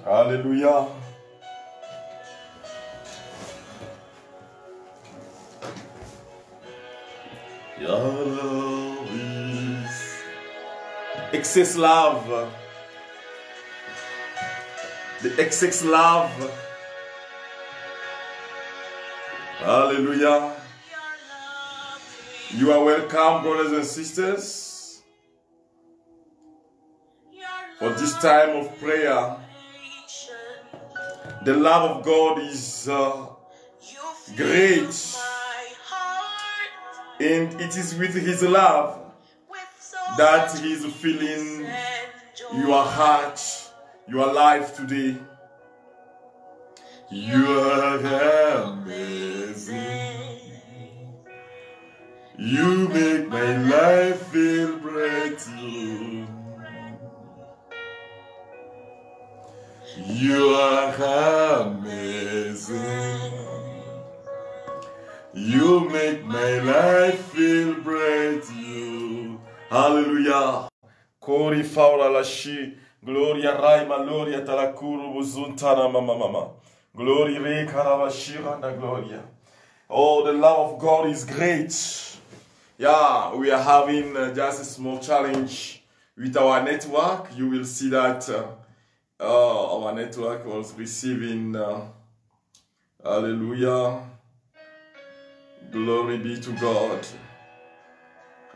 Alléluia. Your love is excess love. The excess love. Hallelujah. You are welcome, brothers and sisters, for this time of prayer. The love of God is great, and it is with His love that He is filling your heart, your life today. You are amazing. You make my life feel bright too. You are amazing. You make my life feel bright too. Hallelujah. Kori faura lashi. Gloria raima gloria talakuru buzuntana mama. Glory re karavashira da gloria. Oh, the love of God is great. Yeah, we are having just a small challenge with our network. You will see that our network was receiving, hallelujah, glory be to God.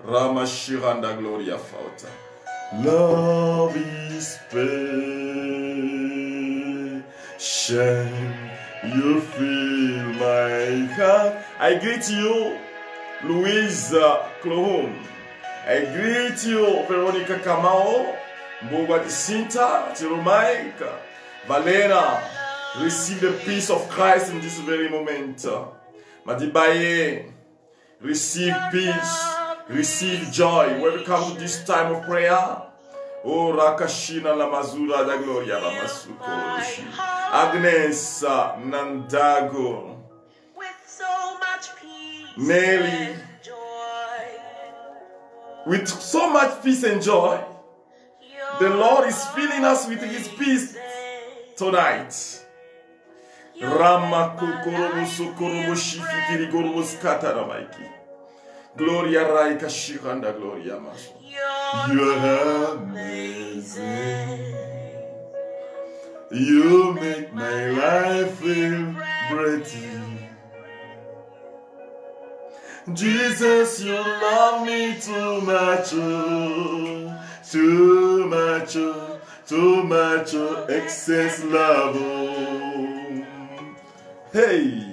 Ramashiranda Gloria Fauta. Love is patient, you fill my heart. I greet you, Louise Clohom. I greet you, Veronica Kamao, Mbogwa Jacinta, Tiromaika, Valera. Receive the peace of Christ in this very moment. Madibaye, receive peace, receive joy. When we come to this time of prayer, oh Rakashina Lamazura da Gloria Ramasuko, Agnes Nandago, Nelly, with so much peace and joy. The Lord is filling us with His peace tonight. Gloria Raika Shiranda Gloria Maso. You are amazing. You make my life feel pretty. Jesus, you love me too much, oh, too much, oh, too much, oh, excess love. Oh. Hey,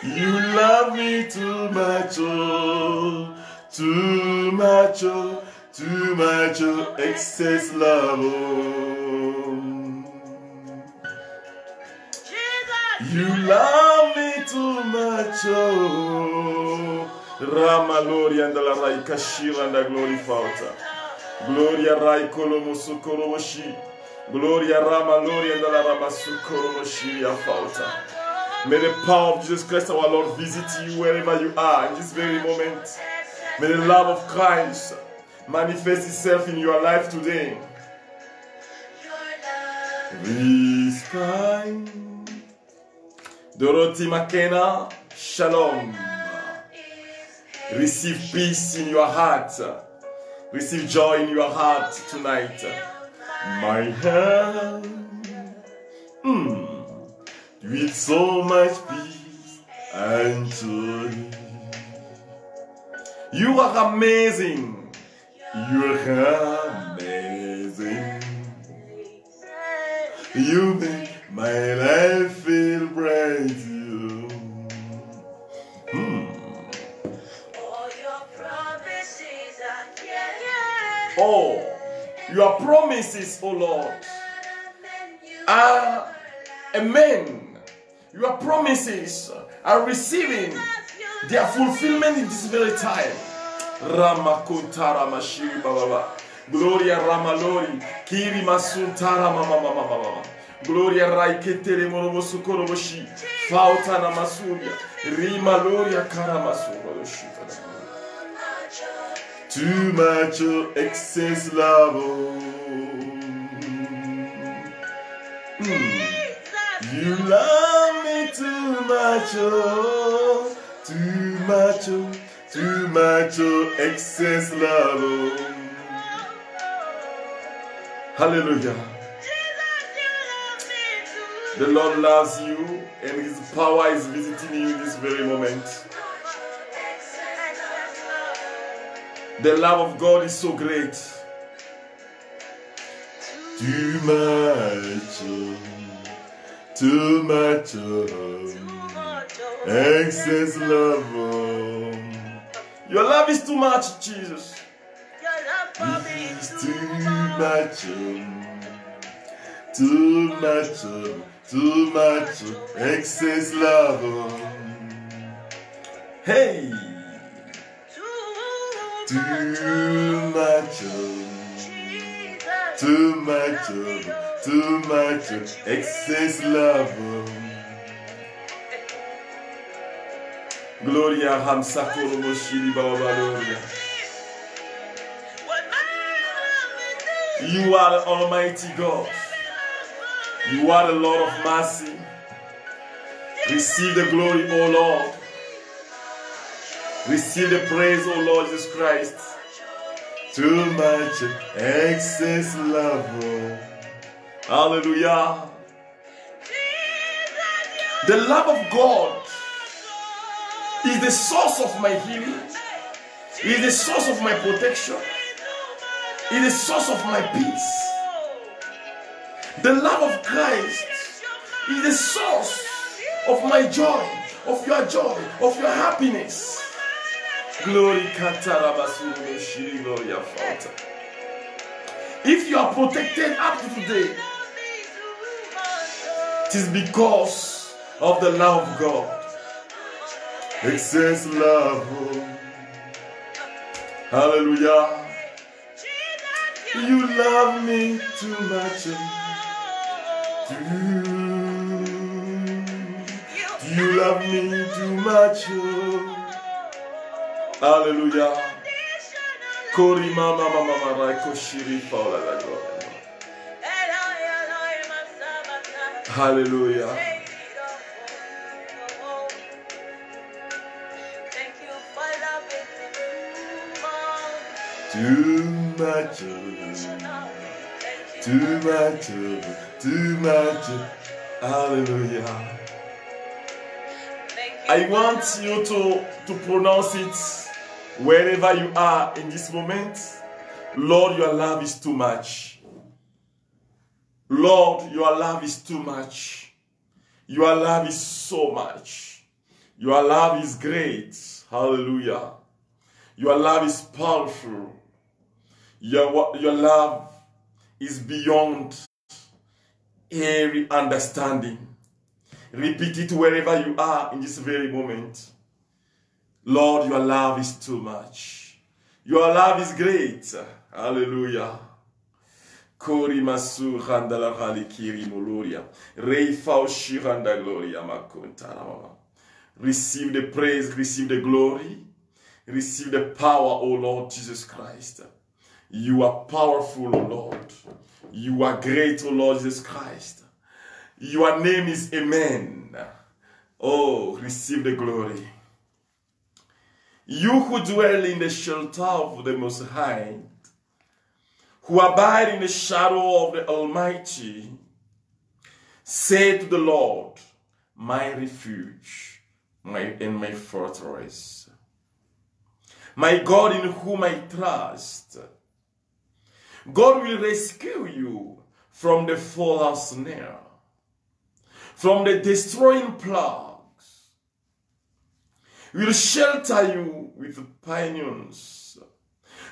you love me too much, oh, too much, oh, too much, oh, excess love. Oh. You love me too much, oh. Rama Gloria and la Rai Kashira and the Glory Fauta. Gloria Rai Kolomusu Koromoshi. Gloria Rama Gloria and la Rama Sukoromoshi Fauta. May the power of Jesus Christ our Lord visit you wherever you are in this very moment. May the love of Christ manifest itself in your life today. This kind. Dorothy McKenna, shalom. Receive peace in your heart. Receive joy in your heart tonight. My heart, with so much peace and joy. You are amazing. You are amazing. You make my life feel bright. You. Oh, your promises, oh Lord, are amen. Your promises are receiving their fulfillment in this very time. Ramakuntara Mashiri Baba. Gloria Ramalori. Kiri Masuntara Mama. Gloria Raiketere Morobosukoroboshi. Fauta Namasuria. Rima Loria Karamasuroshi. Too much excess love. You love me too much, oh, too much, oh, too much, oh, excess love, oh. Hallelujah. The Lord loves you and His power is visiting you in this very moment. The love of God is so great. Too much, too much, excess love. Your love is too much, Jesus. It's too much, too much, too much, excess love. Hey, too much, too much, too much, excess love. Gloria Hamsakoro Moshiri Baba. You are the Almighty God. You are the Lord of mercy. Receive the glory, O Lord. Receive the praise, O Lord Jesus Christ. Too much excess love. Hallelujah. The love of God is the source of my healing. Is the source of my protection. Is the source of my peace. The love of Christ is the source of my joy, of your happiness. Glory Katarabasuru Shiri Gloria Fata. If you are protected up to today, it is because of the love of God. Excess love. Hallelujah. You love me too much. You love me too much. Hallelujah. Kori mama mama raiko shiri paula la gloria. Hallelujah. Too much, too much, too much. Hallelujah. I want you to pronounce it wherever you are in this moment. Lord, your love is too much. Lord, your love is too much. Your love is so much. Your love is great. Hallelujah. Your love is powerful. Your love is beyond every understanding. Repeat it wherever you are in this very moment. Lord, your love is too much. Your love is great. Hallelujah. Kori masu handala halikiri muluria. Reifao shiranda gloria makunta. Receive the praise, receive the glory, receive the power, O Lord Jesus Christ. You are powerful, O Lord. You are great, O Lord Jesus Christ. Your name is Amen. Oh, receive the glory. You who dwell in the shelter of the Most High, who abide in the shadow of the Almighty, say to the Lord, my refuge and my fortress, my God in whom I trust. God will rescue you from the faller's snare, from the destroying plagues. Will shelter you with pinions,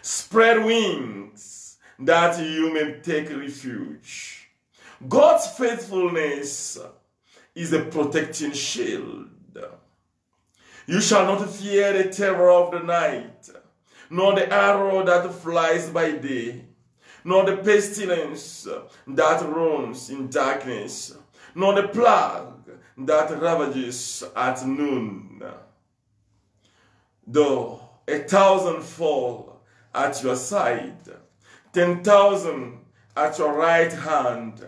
spread wings that you may take refuge. God's faithfulness is a protecting shield. You shall not fear the terror of the night, nor the arrow that flies by day, nor the pestilence that runs in darkness, nor the plague that ravages at noon. Though 1,000 fall at your side, 10,000 at your right hand,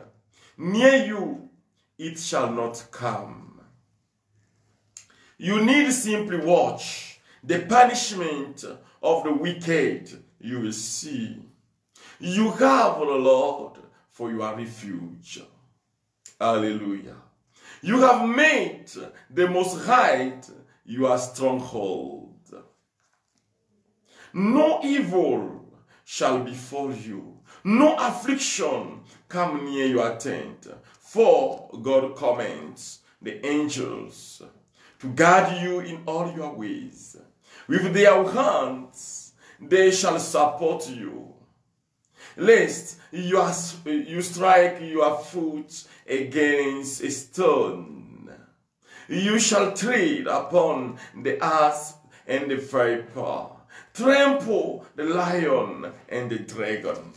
near you it shall not come. You need simply watch the punishment of the wicked you will see. You have the Lord for your refuge. Hallelujah. You have made the Most High your stronghold. No evil shall befall you, no affliction come near your tent. For God commands the angels to guard you in all your ways. With their hands they shall support you, lest you strike your foot against a stone. You shall tread upon the asp and the viper, trample the lion and the dragon.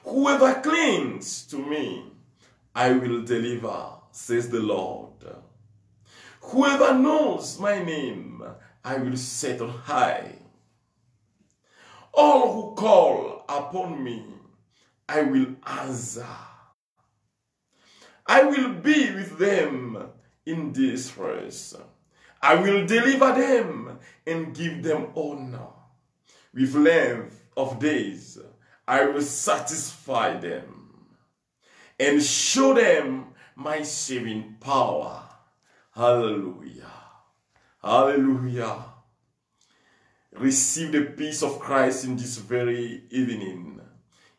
Whoever clings to me, I will deliver, says the Lord. Whoever knows my name, I will set on high. All who call upon me, I will answer. I will be with them in distress. I will deliver them and give them honor. With length of days, I will satisfy them and show them my saving power. Hallelujah. Hallelujah. Receive the peace of Christ in this very evening.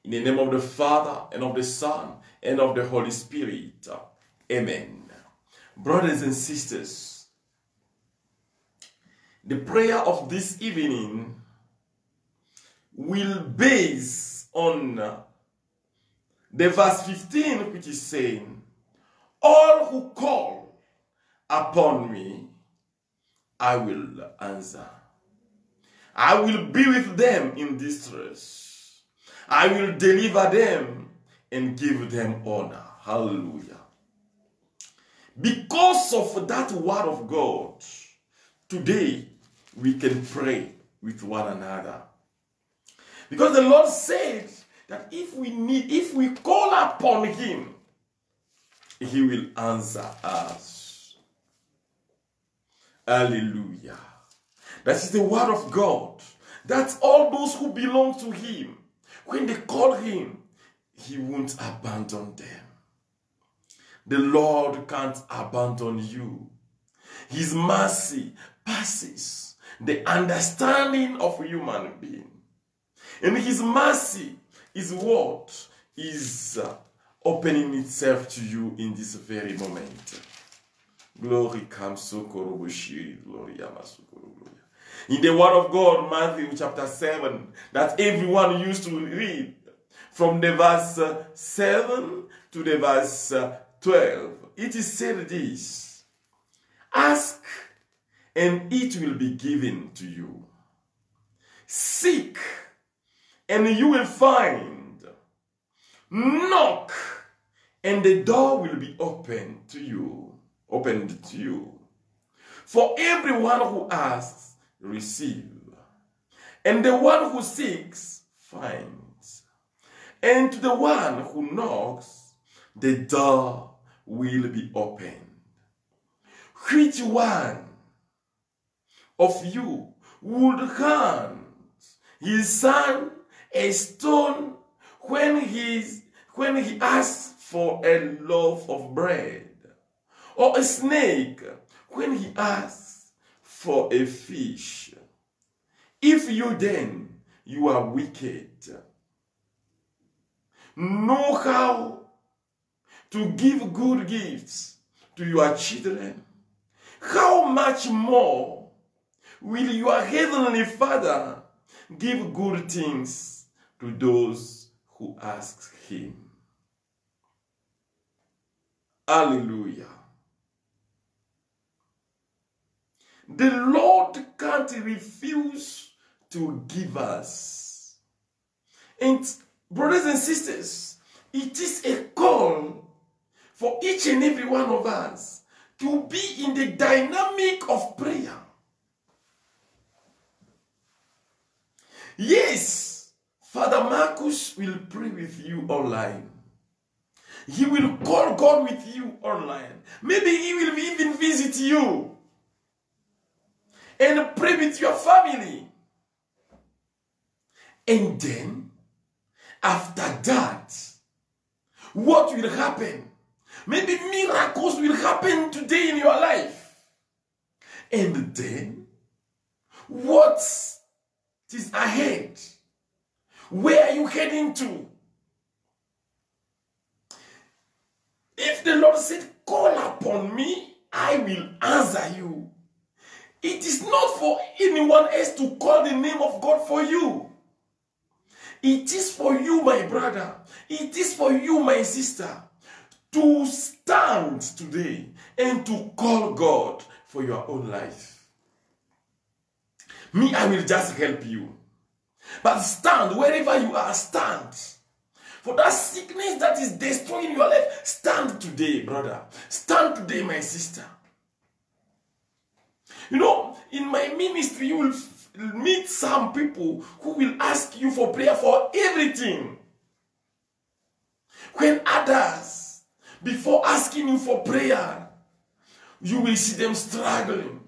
In the name of the Father, and of the Son, and of the Holy Spirit. Amen. Brothers and sisters, the prayer of this evening will base on the verse 15, which is saying, all who call upon me, I will answer. I will be with them in distress. I will deliver them and give them honor. Hallelujah. Because of that word of God, today we can pray with one another. Because the Lord said that if we call upon him, he will answer us. Hallelujah. That is the word of God. That's all those who belong to him. When they call him, he won't abandon them. The Lord can't abandon you. His mercy passes the understanding of a human being. And his mercy is what is opening itself to you in this very moment. Glory comes so gloria. In the word of God, Matthew chapter 7, that everyone used to read from the verse 7 to the verse 12, it is said this: ask and it will be given to you. Seek and you will find. Knock and the door will be opened to you. For everyone who asks, receive. And the one who seeks, finds. And to the one who knocks, the door will be opened. Which one of you would hand his son a stone when he asks for a loaf of bread? Or a snake when he asks for a fish? If you then, you are wicked, know how to give good gifts to your children, how much more will your heavenly Father give good things to those who ask him? Hallelujah. The Lord can't refuse to give us. And brothers and sisters, it is a call for each and every one of us to be in the dynamic of prayer. Yes, Father Marcus will pray with you online. He will call God with you online. Maybe he will even visit you and pray with your family. And then, after that, what will happen? Maybe miracles will happen today in your life. And then, what is ahead? Where are you heading to? If the Lord said, call upon me, I will answer you. It is not for anyone else to call the name of God for you. It is for you, my brother. It is for you, my sister, to stand today and to call God for your own life. Me, I will just help you. But stand wherever you are, stand. For that sickness that is destroying your life, stand today, brother. Stand today, my sister. You know, in my ministry, you will meet some people who will ask you for prayer for everything. When others, before asking you for prayer, you will see them struggling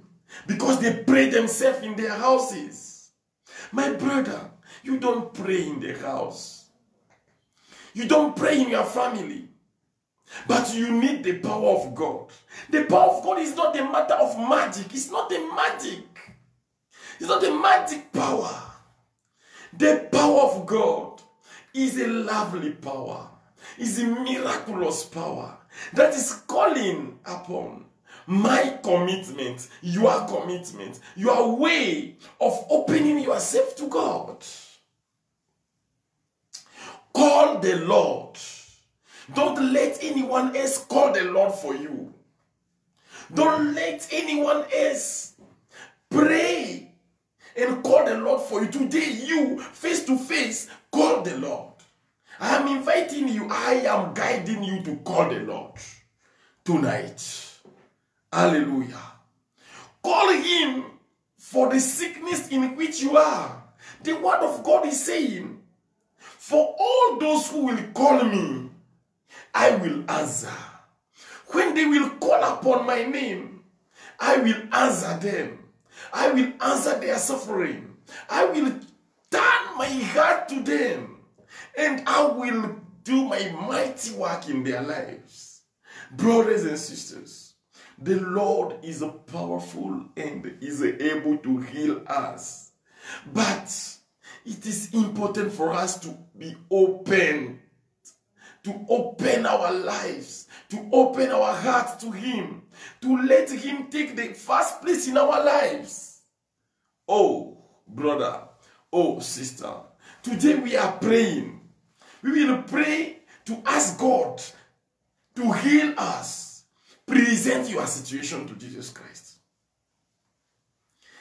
because they pray themselves in their houses. My brother, you don't pray in the house. You don't pray in your family. But you need the power of God. The power of God is not a matter of magic. It's not a magic. It's not a magic power. The power of God is a lovely power. It's a miraculous power that is calling upon my commitment, your way of opening yourself to God. Call the Lord. Don't let anyone else call the Lord for you. Don't let anyone else pray and call the Lord for you. Today, you, face to face, call the Lord. I am inviting you. I am guiding you to call the Lord tonight. Hallelujah. Call him for the sickness in which you are. The word of God is saying, for all those who will call me, I will answer. When they will call upon my name, I will answer them. I will answer their suffering. I will turn my heart to them. And I will do my mighty work in their lives. Brothers and sisters, the Lord is powerful and is able to heal us. But it is important for us to be open, to open our lives, to open our hearts to him, to let him take the first place in our lives. Oh, brother, oh, sister, today we are praying. We will pray to ask God to heal us. Present your situation to Jesus Christ.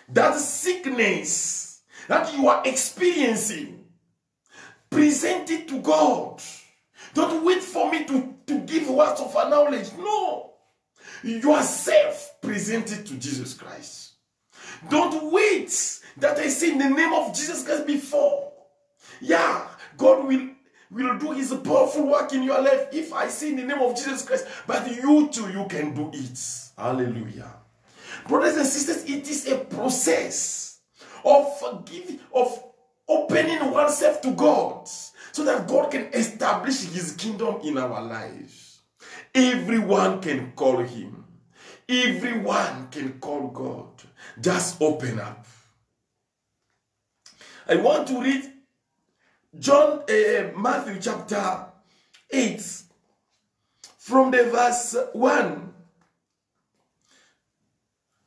That sickness that you are experiencing, present it to God. Don't wait for me to give words of knowledge. No. Yourself present it to Jesus Christ. Don't wait that I say in the name of Jesus Christ before. Yeah, God will do his powerful work in your life if I say in the name of Jesus Christ. But you too, you can do it. Hallelujah. Brothers and sisters, it is a process of forgiving, of opening oneself to God so that God can establish his kingdom in our lives. Everyone can call him. Everyone can call God. Just open up. I want to read Matthew chapter 8 from the verse 1.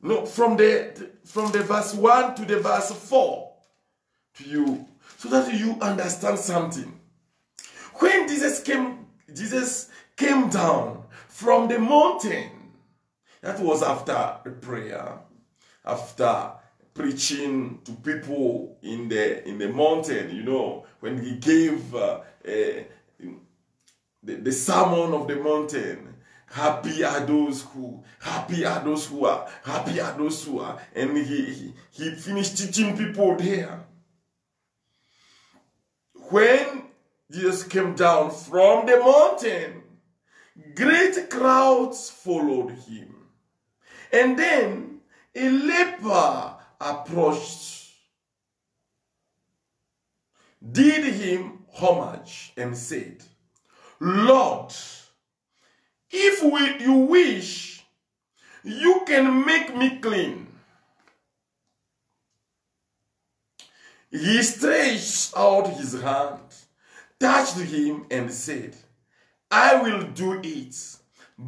No, from the verse 1 to the verse 4 to you, so that you understand something. When Jesus came down from the mountain, that was after the prayer, after preaching to people in the mountain, you know, when he gave the sermon of the mountain. Happy are those who are, and he finished teaching people there. When Jesus came down from the mountain, Great crowds followed him. And then a leper approached, did him homage, and said, Lord, if you wish, you can make me clean. He stretched out his hand, touched him, and said, I will do it.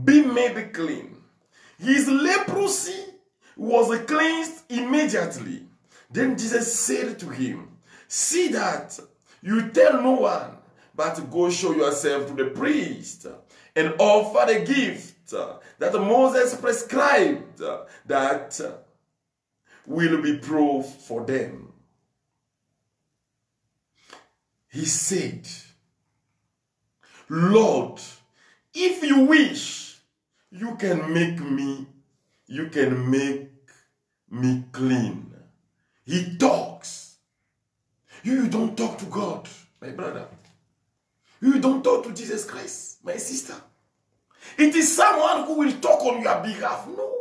Be made clean. His leprosy was cleansed immediately. Then Jesus said to him, see that you tell no one, but go show yourself to the priest and offer the gift that Moses prescribed that will be proof for them. He said, Lord, if you wish, you can make me clean. He talks. You don't talk to God, my brother. You don't talk to Jesus Christ, my sister. It is someone who will talk on your behalf. No.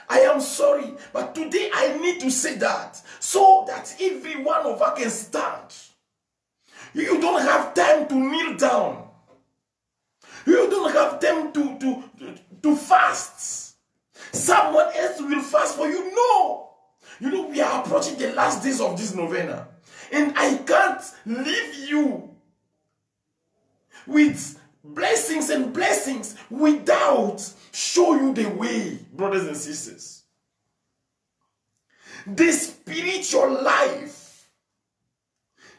I am sorry, but today I need to say that so that every one of us can stand. You don't have time to kneel down. You don't have time to fast. Someone else will fast for you. No. You know, we are approaching the last days of this novena. And I can't leave you with blessings and blessings without show you the way, brothers and sisters. The spiritual life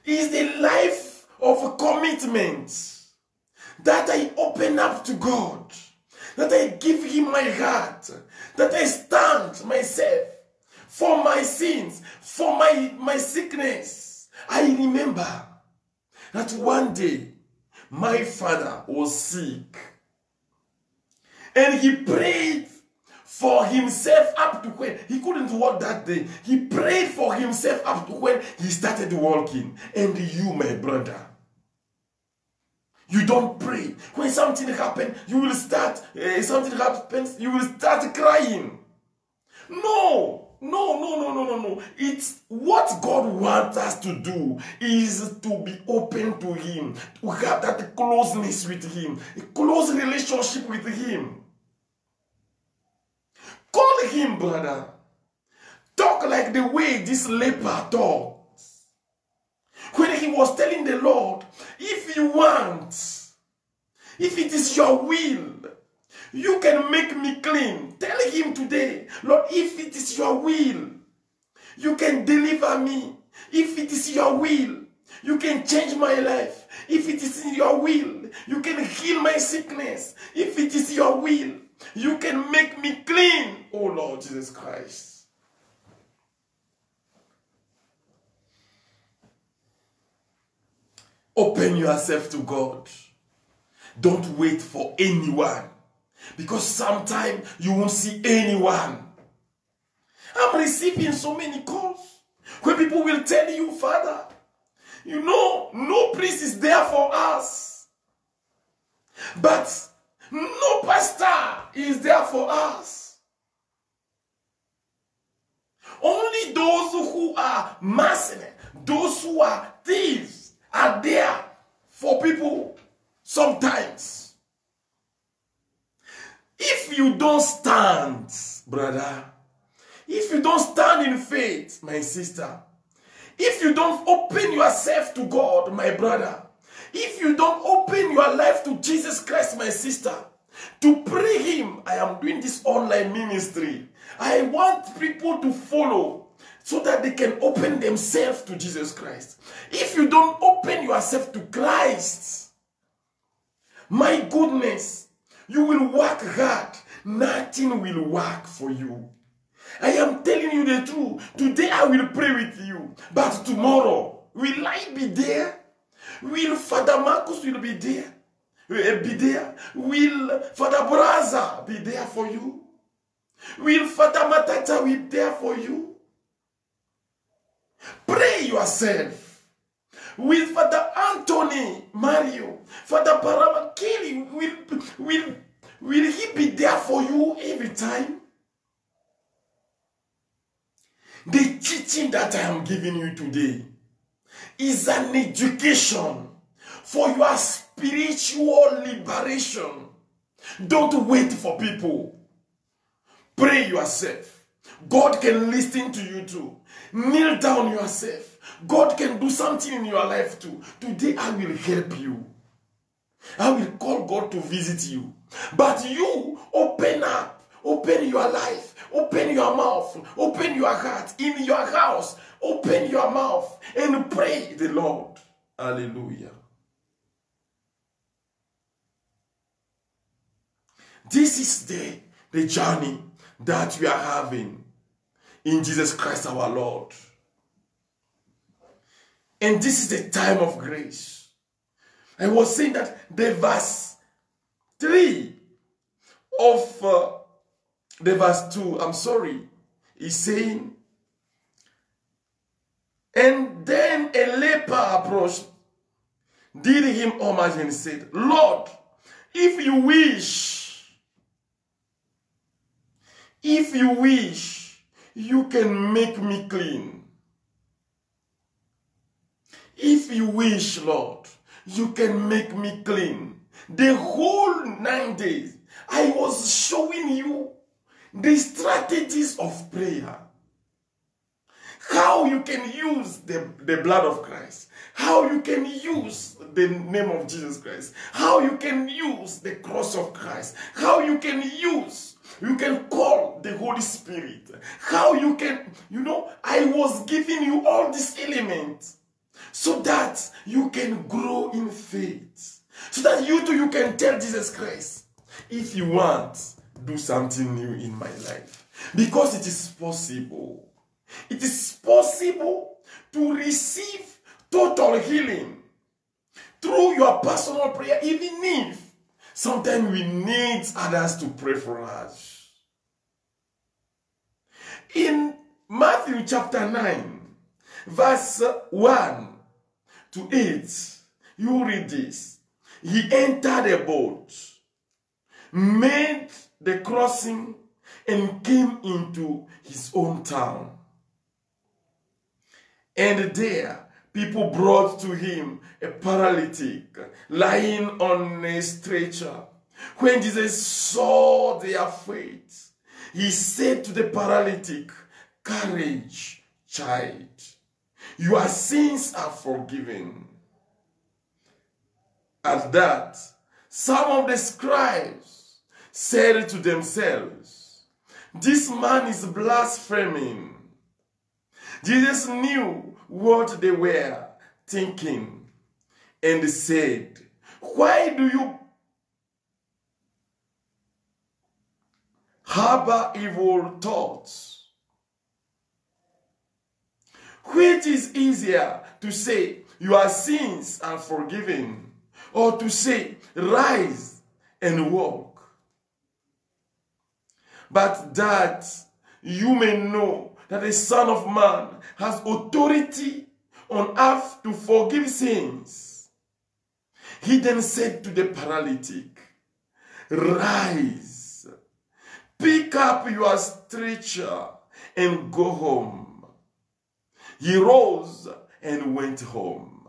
is the life of commitment, that I open up to God, that I give him my heart, that I stand myself for my sins, for my sickness. I remember that one day my father was sick and he prayed for himself up to when he couldn't walk that day. He prayed for himself up to when he started walking. And you, my brother, you don't pray. When something happens, you will start, something happens, you will start crying. No. It's what God wants us to do is to be open to him, to have that closeness with him, a close relationship with him. Call him, brother. Talk like the way this leper talks. When he was telling the Lord, if you want, if it is your will, you can make me clean. Tell him today, Lord, if it is your will, you can deliver me. If it is your will, you can change my life. If it is in your will, you can heal my sickness. If it is your will, you can make me clean. Oh Lord Jesus Christ. Open yourself to God. Don't wait for anyone. Because sometimes you won't see anyone. I'm receiving so many calls where people will tell you, Father, you know, no priest is there for us. But no pastor is there for us. Only those who are mercenaries, those who are thieves are there for people sometimes. If you don't stand, brother, if you don't stand in faith, my sister, if you don't open yourself to God, my brother, if you don't open your life to Jesus Christ, my sister, to pray him, I am doing this online ministry. I want people to follow so that they can open themselves to Jesus Christ. If you don't open yourself to Christ, my goodness, you will work hard. Nothing will work for you. I am telling you the truth. Today I will pray with you. But tomorrow, will I be there? Will Father Marcus will be there? Will Father Braza be there for you? Will Father Matata be there for you? Pray yourself. Will Father Anthony Mario, Father Parama Kelly, will he be there for you every time? The teaching that I am giving you today is an education for your spiritual liberation. Don't wait for people. Pray yourself. God can listen to you too. Kneel down yourself. God can do something in your life too. Today I will help you. I will call God to visit you. But you open up. Open your life. Open your mouth. Open your heart. In your house, open your mouth and pray the Lord. Hallelujah. This is the journey that we are having in Jesus Christ our Lord. And this is the time of grace. I was saying that the verse 3 of the verse 2, is saying, and then a leper approached, did him homage and said, Lord, if you wish, you can make me clean. If you wish, Lord, you can make me clean. The whole 9 days, I was showing you the strategies of prayer. How you can use the blood of Christ. How you can use the name of Jesus Christ. How you can use the cross of Christ. How you can call the Holy Spirit. How you can, I was giving you all these elements so that you can grow in faith. So that you too, you can tell Jesus Christ, if you want, do something new in my life. Because it is possible. It is possible to receive total healing through your personal prayer, even if sometimes we need others to pray for us. In Matthew chapter 9, verse 1 to 8, you read this. He entered a boat, made the crossing, and came into his own town. And there, people brought to him a paralytic lying on a stretcher. When Jesus saw their faith, he said to the paralytic, courage, child, your sins are forgiven. At that, some of the scribes said to themselves, this man is blaspheming. Jesus knew what they were thinking and said, why do you harbor evil thoughts? Which is easier, to say, your sins are forgiven, or to say, rise and walk? But that you may know that the Son of Man has authority on earth to forgive sins. He then said to the paralytic, rise, pick up your stretcher and go home. He rose and went home.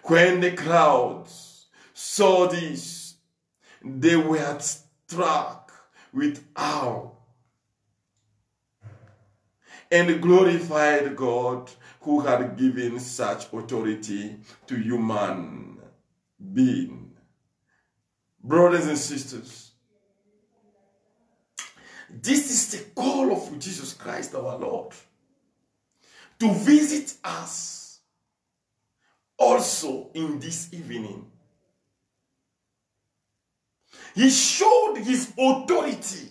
When the crowds saw this, they were struck with awe and glorified God who had given such authority to human being. Brothers and sisters, this is the call of Jesus Christ our Lord, to visit us also in this evening. He showed his authority.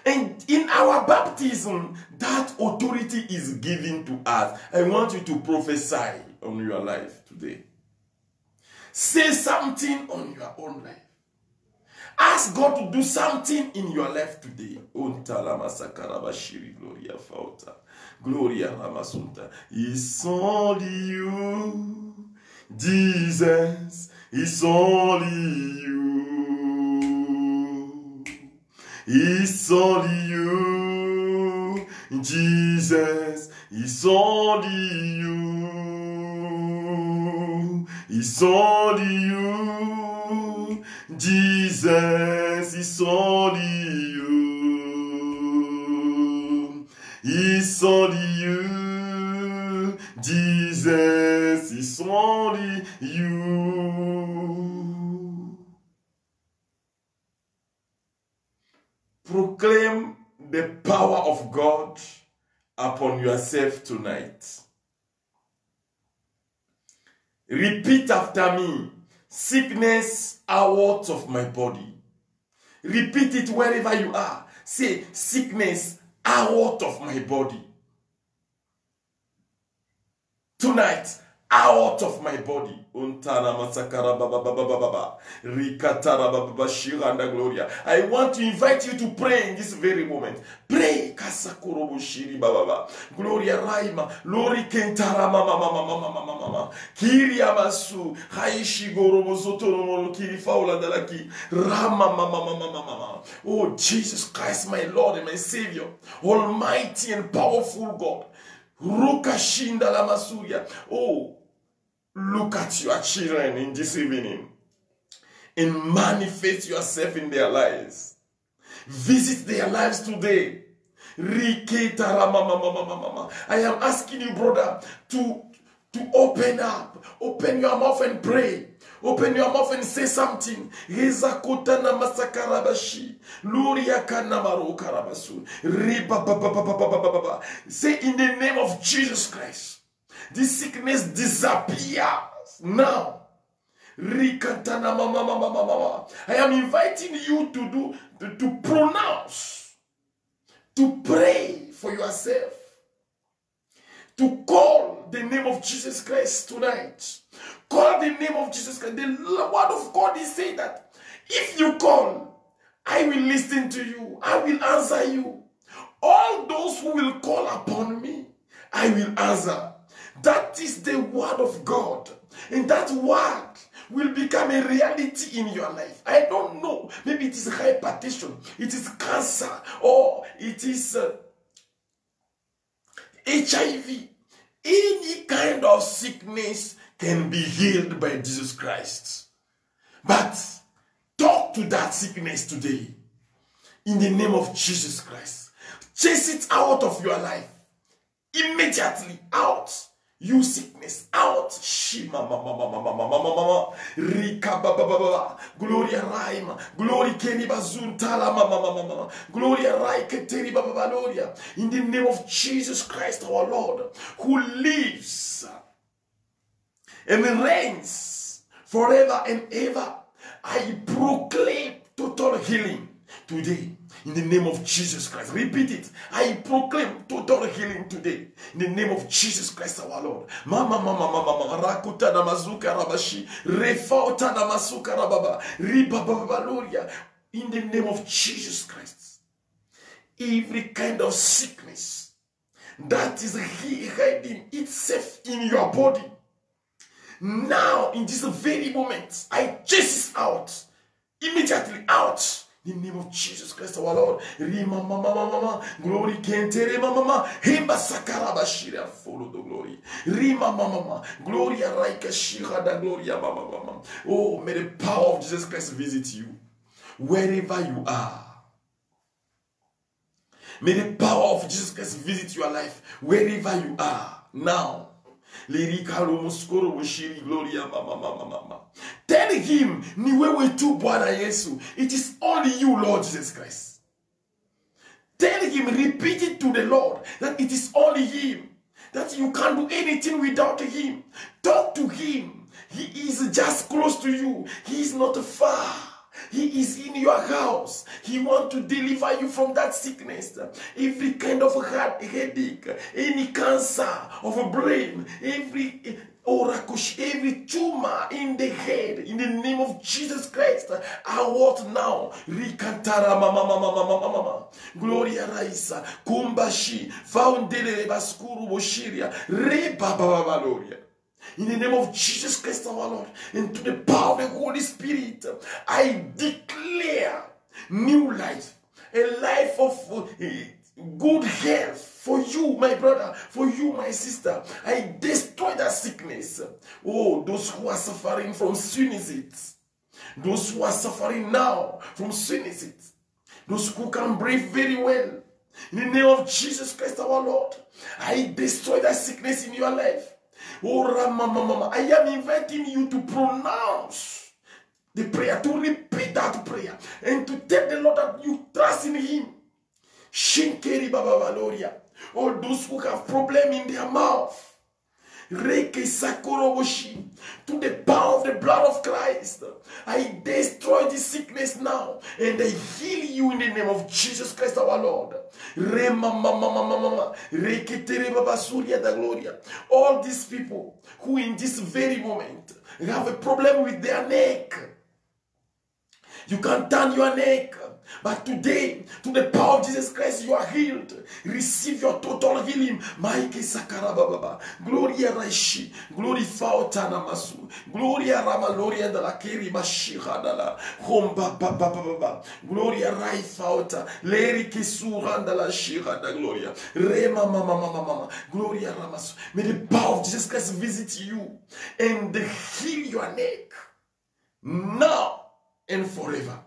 And in our baptism, that authority is given to us. I want you to prophesy on your life today. Say something on your own life. Ask God to do something in your life today. Gloria Ramasunta. It's only you, Jesus. It's only you. It's only you, Jesus. It's only you. It's only you, Jesus. It's only you. It's only you, Jesus. It's only you. Proclaim the power of God upon yourself tonight. Repeat after me. Sickness out of my body. Repeat it wherever you are. Say, sickness out of my body. Tonight, out of my body. Untana masakara baba baba baba. Rikatara baba shiranda gloria. I want to invite you to pray in this very moment. Pray. Kasakuro bushiri baba. Gloria raima. Lori kentara mama mama mama mama mama. Kiri amasu. Haishi gorobo zotoro kiri faula dalaki. Rama mama mama mama. Oh Jesus Christ, my Lord and my Savior, Almighty and powerful God. Rukashinda la masuria. Oh, look at your children in this evening and manifest yourself in their lives. Visit their lives today. I am asking you, brother, to open up. Open your mouth and pray. Open your mouth and say something. Say in the name of Jesus Christ, this sickness disappears now. I am inviting you to pronounce, to pray for yourself, to call the name of Jesus Christ tonight. Call the name of Jesus Christ. The word of God is saying that if you call, I will listen to you. I will answer you. All those who will call upon me, I will answer. That is the word of God. And that word will become a reality in your life. I don't know. Maybe it is hypertension. It is cancer. Or it is HIV. Any kind of sickness can be healed by Jesus Christ. But talk to that sickness today. In the name of Jesus Christ. Chase it out of your life. Immediately out. You sickness out. Shima mama mama mama mama Rika baba Gloria Raima. Glory Keni Bazuntala mama mama. Gloria Raika Teri baba Gloria. In the name of Jesus Christ our Lord, who lives and reigns forever and ever, I proclaim total healing today. In the name of Jesus Christ. Repeat it. I proclaim total healing today. In the name of Jesus Christ our Lord. Mama mama mama rakuta na mazuka rabashi. Refauta na masuka rababa. Riba baba gloria. In the name of Jesus Christ. Every kind of sickness that is hiding itself in your body. Now, in this very moment, I chase it out. Immediately out. In the name of Jesus Christ our Lord. Rima mama mama. Glory kentere mama. Himba sakarabashira. Follow the glory. Rima mama. Gloria raika shira da gloria mama mama. Oh, may the power of Jesus Christ visit you. Wherever you are. May the power of Jesus Christ visit your life. Wherever you are. Now. Tell him, ni wewe tu Bwana Yesu. It is only you, Lord Jesus Christ. Tell him, repeat it to the Lord, that it is only him. That you can't do anything without him. Talk to him. He is just close to you. He is not far. He is in your house. He wants to deliver you from that sickness. Every kind of headache, any cancer of a brain, every tumor in the head, in the name of Jesus Christ, I want now. Rikantara mama mama mama mama. Gloria Raisa, Kumbashi, Foundele Baskuru Boshiria, Reba Baba Gloria. In the name of Jesus Christ our Lord, and to the power of the Holy Spirit, I declare new life, a life of good health for you, my brother, for you, my sister. I destroy that sickness. Oh, those who are suffering from sinusite, those who are suffering now from sinusite, those who can breathe very well. In the name of Jesus Christ our Lord, I destroy that sickness in your life. Oh, Ramamama, I am inviting you to pronounce the prayer, to repeat that prayer, and to tell the Lord that you trust in Him. Shinkeri Baba Valoria. All those who have problem in their mouth, Reiki Sakoroboshi, to the power of the blood of Christ, I destroy this sickness now, and I heal you in the name of Jesus Christ our Lord. All these people who in this very moment have a problem with their neck, you can turn your neck. But today, to the power of Jesus Christ, you are healed. Receive your total healing. Maike Sakarababa. Gloria Raishi. Glory Fautana Masu. Gloria Ramaloria de la Keri Mashihadala. Homba Baba. Gloria Rai Fauta. Leri Kisuranda la Shihada Gloria. Rema Mama. Gloria Ramasu. May the power of Jesus Christ visit you and heal your neck now and forever.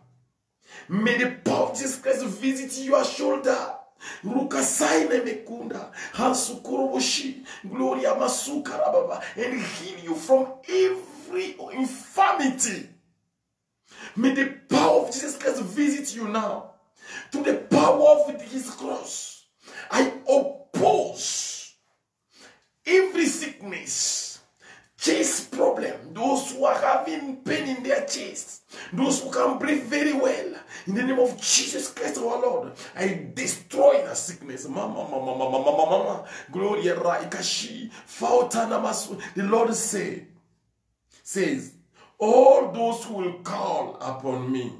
May the power of Jesus Christ visit your shoulder. Rukasaine mekunda. Hansukuroboshi. Gloria masukarababa. And heal you from every infirmity. May the power of Jesus Christ visit you now. To the power of His cross, I oppose every sickness, chest problem, those who are having pain in their chest, those who can breathe very well. In the name of Jesus Christ our Lord, I destroy the sickness. Mama. Gloria Raikashi. Fautana Masu. The Lord says, all those who will call upon me,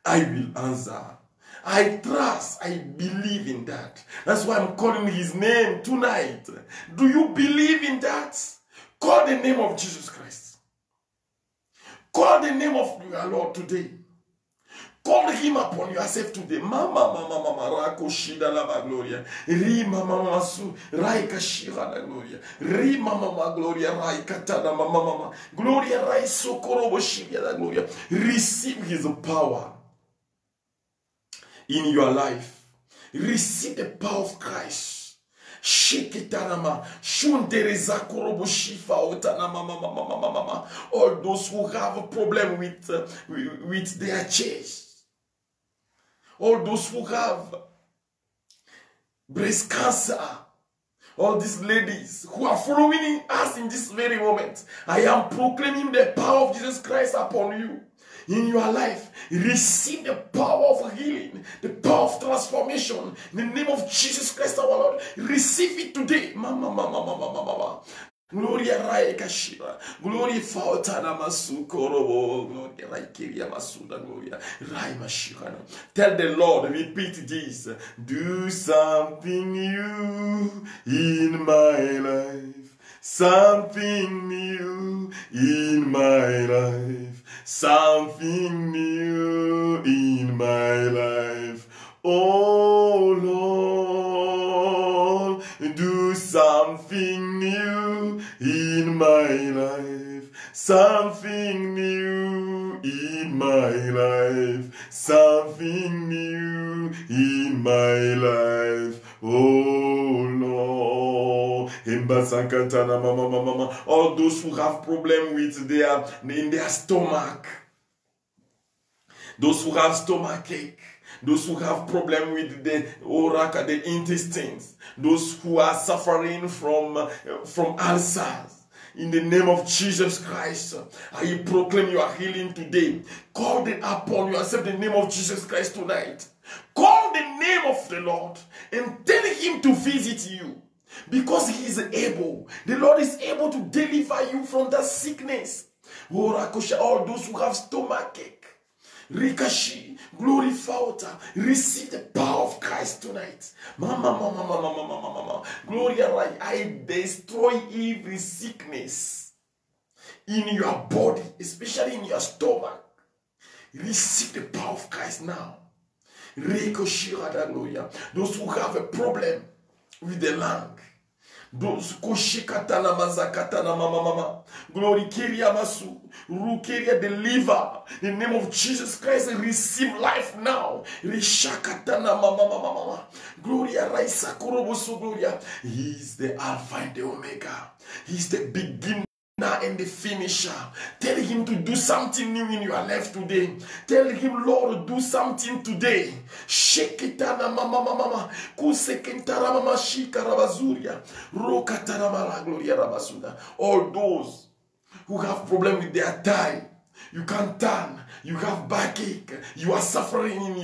I will answer. I trust, I believe in that. That's why I'm calling His name tonight. Do you believe in that? Call the name of Jesus Christ. Call the name of your Lord today. Call Him upon yourself today. Mama, Rako Shida Lava Gloria. Ri Mama Su, Raika Shira la Gloria. Ri Mama Gloria, Raika Tada Mama. Gloria Rai Sokorobo Shia la Gloria. Receive His power in your life. Receive the power of Christ. Shekitarama, Shundereza Koroboshifa Otanama. All those who have a problem with their chest. All those who have breast cancer. All these ladies who are following us in this very moment. I am proclaiming the power of Jesus Christ upon you. In your life, receive the power of healing, the power of transformation. In the name of Jesus Christ our Lord, receive it today. Mama. Gloria Rai Kashira. Gloria Fautana Masukorobo. Gloria Rai Kiria Masuda. Gloria Rai Mashirana. Tell the Lord, repeat this. Do something new in my life. Something new in my life. Something new in my life. Oh Lord, do something new in my life. Something new in my life. Something new in my life. Oh Lord. All those who have problem with in their stomach. Those who have stomach ache. Those who have problem with the intestines. Those who are suffering from ulcers. In the name of Jesus Christ, I proclaim your healing today. Call upon yourself the name of Jesus Christ tonight. Call the name of the Lord and tell Him to visit you. Because He is able. The Lord is able to deliver you from that sickness. All those who have stomach ache. Rikashi, glory Fauta, receive the power of Christ tonight. Mama. Gloria, I destroy every sickness in your body, especially in your stomach. Receive the power of Christ now. Those who have a problem with the lung, those koshikatana mazakatana mama, glory keria masu, rukeria the liver, in the name of Jesus Christ, receive life now. Rishakatana mama, gloria raisa koroboso gloria. He is the Alpha and the Omega. He is the beginning and the finisher. Tell him to do something new in your life today. Tell him, Lord, do something today. Shekitana mama kusekentara mama shikarabazuria rokatara mara gloria rabasuda. All those who have problem with their thigh, you can't turn, you have backache, you are suffering in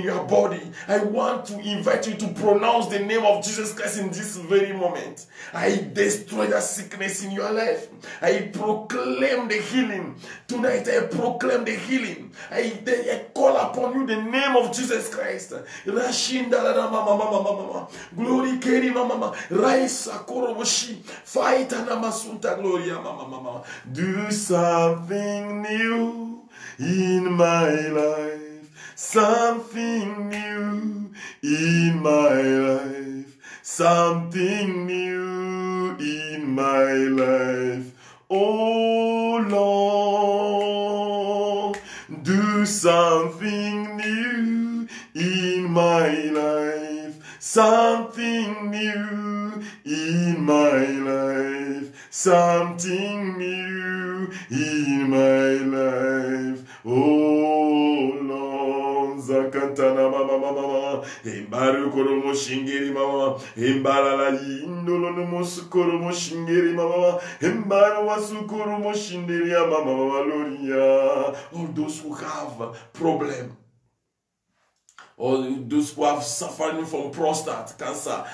your body. I want to invite you to pronounce the name of Jesus Christ in this very moment. I destroy that sickness in your life. I proclaim the healing. Tonight I proclaim the healing. I call upon you the name of Jesus Christ. Glory keri mama. Raisa koroboshi. Fight anamasunta gloria mama. Do something new in my life, something new in my life, something new in my life. Oh Lord, do something new in my life, something new in my life, something new in my life. Oh Lord, zakantana mama, embaru koromo shingeri mama, embara la indolo no musukoromo shingeri mama, embaru wasukoromo shingeri mama valoria. All those who have problem, all those who have suffering from prostate cancer,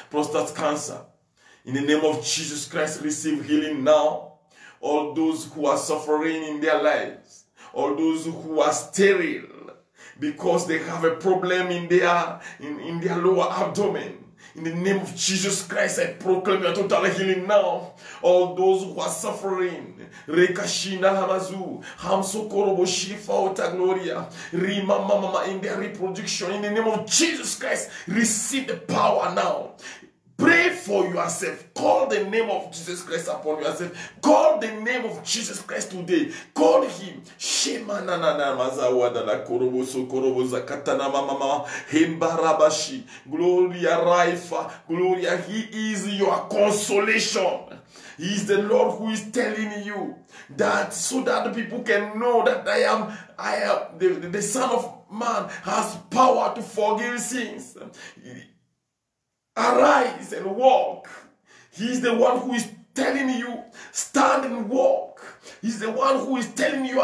in the name of Jesus Christ, receive healing now. All those who are suffering in their lives, all those who are sterile because they have a problem in their lower abdomen, in the name of Jesus Christ, I proclaim your total healing now. All those who are suffering, Rekashina Hamazu, Hamsokorobo Shifa Ota Gloria, Rima Mama in their reproduction, in the name of Jesus Christ, receive the power now. Pray for yourself. Call the name of Jesus Christ upon yourself. Call the name of Jesus Christ today. Call him. Shema na na na mazawada la korobo so korobo zakatana mama hembarabashi. Gloria Raifa. Gloria. He is your consolation. He is the Lord who is telling you that so that the people can know that I am the Son of Man has power to forgive sins. Arise and walk. He's the one who is telling you, stand and walk. He's the one who is telling you,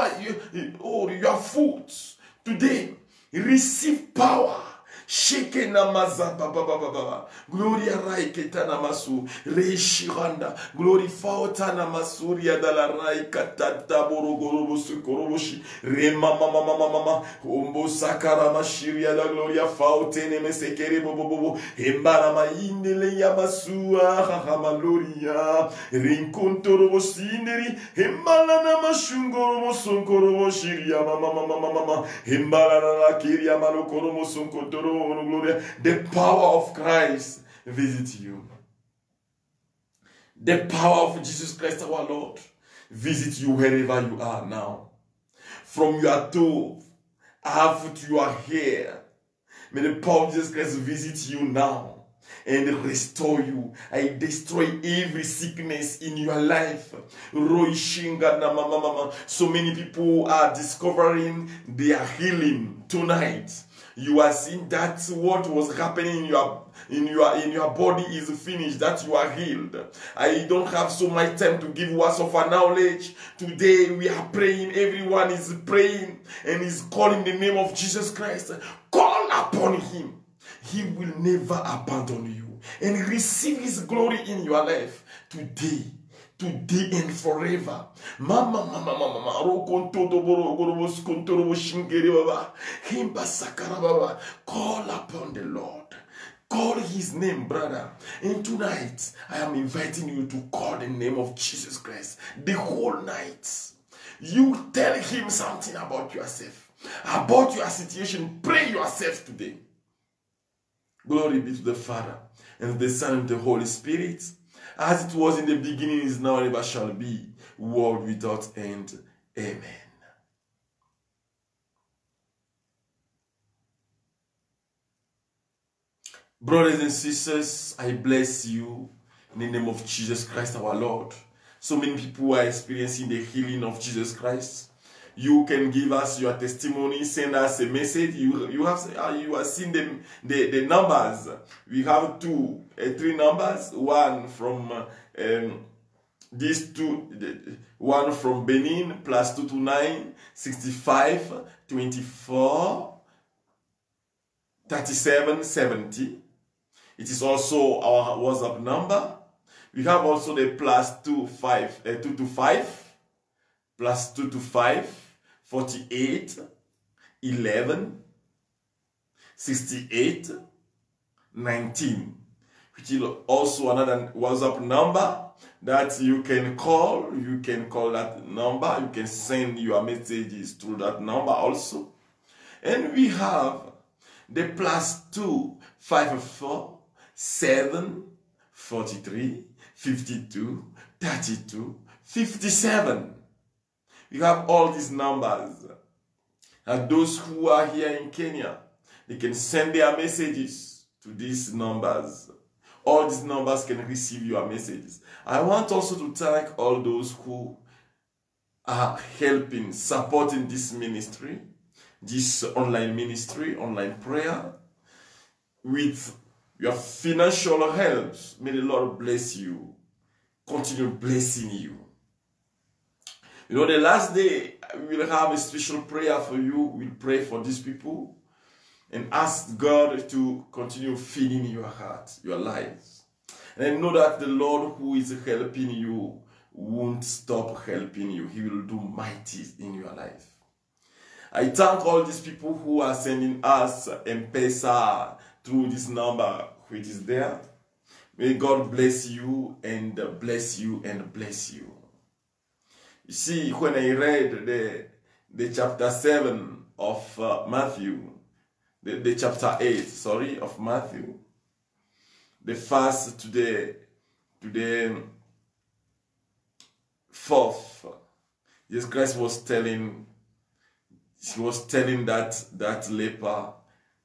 your foot today. Receive power. Sheke namaza baba. Gloria rai ketana masu reishiranda. Glory fauta namasuria dalla rai katata borogorobo sukoroboshi rema mama ombo sakara mashiria da gloria faute ne mesekere bobo embara maindele yamasua hamaloria rinkontoro sineri embala na mashungoro sonkoro shiria mama embala la kiria malokoro sonkoro. The power of Christ visit you. The power of Jesus Christ our Lord visit you wherever you are now. From your toe up to your hair. May the power of Jesus Christ visit you now and restore you. I destroy every sickness in your life. So many people are discovering their healing tonight. You are seeing that what was happening in your body is finished, that you are healed. I don't have so much time to give words of knowledge. Today we are praying, everyone is praying and is calling the name of Jesus Christ. Call upon him. He will never abandon you and receive his glory in your life today and forever. Mama. Call upon the Lord. Call his name, brother. And tonight, I am inviting you to call the name of Jesus Christ the whole night. You tell him something about yourself, about your situation. Pray yourself today. Glory be to the Father, and the Son, and the Holy Spirit, as it was in the beginning, is now, and ever shall be, world without end. Amen. Brothers and sisters, I bless you in the name of Jesus Christ our Lord. So many people are experiencing the healing of Jesus Christ. You can give us your testimony, send us a message. You have seen the numbers. We have three numbers. One from these two, one from Benin, +229 65 24 37 70. It is also our WhatsApp number. We have also the +225 +225 48 11 68 19, which is also another WhatsApp number that you can call. You can call that number. You can send your messages through that number also. And we have the +254 7 43 52 32 57. We have all these numbers. And those who are here in Kenya, they can send their messages to these numbers. All these numbers can receive your messages. I want also to thank all those who are helping, supporting this ministry, this online ministry, online prayer, with your financial help. May the Lord bless you, continue blessing you. You know, the last day, we will have a special prayer for you. We'll pray for these people and ask God to continue feeding your heart, your lives. And I know that the Lord who is helping you won't stop helping you. He will do mighty in your life. I thank all these people who are sending us M-Pesa through this number which is there. May God bless you and bless you and bless you. You see, when I read the chapter 7 of Matthew, the chapter 8, sorry, of Matthew, the first to the 4th, Jesus Christ was telling that leper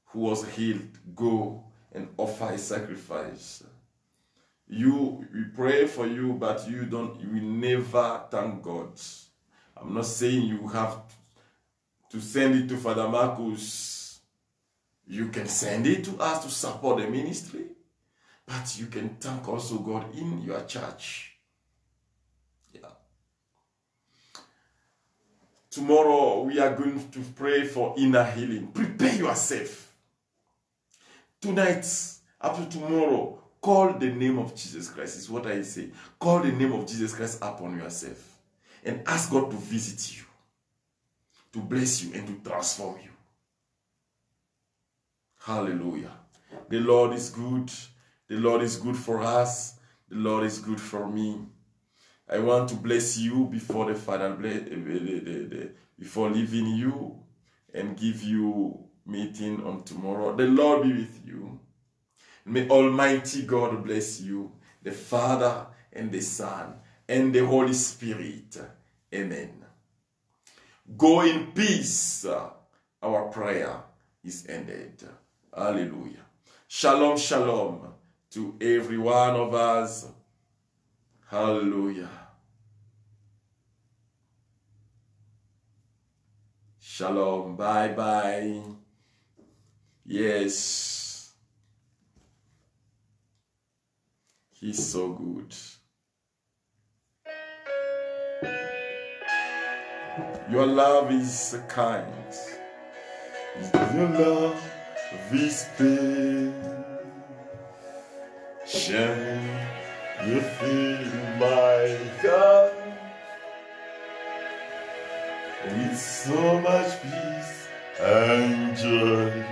who was healed, go and offer a sacrifice. We pray for you, but you will never thank God. I'm not saying you have to send it to Father Marcus. You can send it to us to support the ministry, but you can thank also God in your church. Yeah. Tomorrow we are going to pray for inner healing. Prepare yourself. Tonight, up to tomorrow, call the name of Jesus Christ, is what I say. Call the name of Jesus Christ upon yourself and ask God to visit you, to bless you and to transform you. Hallelujah. The Lord is good. The Lord is good for us. The Lord is good for me. I want to bless you before the Father, before leaving you and give you meeting on tomorrow. The Lord be with you. May Almighty God bless you, the Father and the Son and the Holy Spirit. Amen. Go in peace. Our prayer is ended. Hallelujah. Shalom, shalom to every one of us. Hallelujah. Shalom. Bye-bye. Yes. He's so good. Your love is kind. Your love is patient. You fill my heart with so much peace and joy.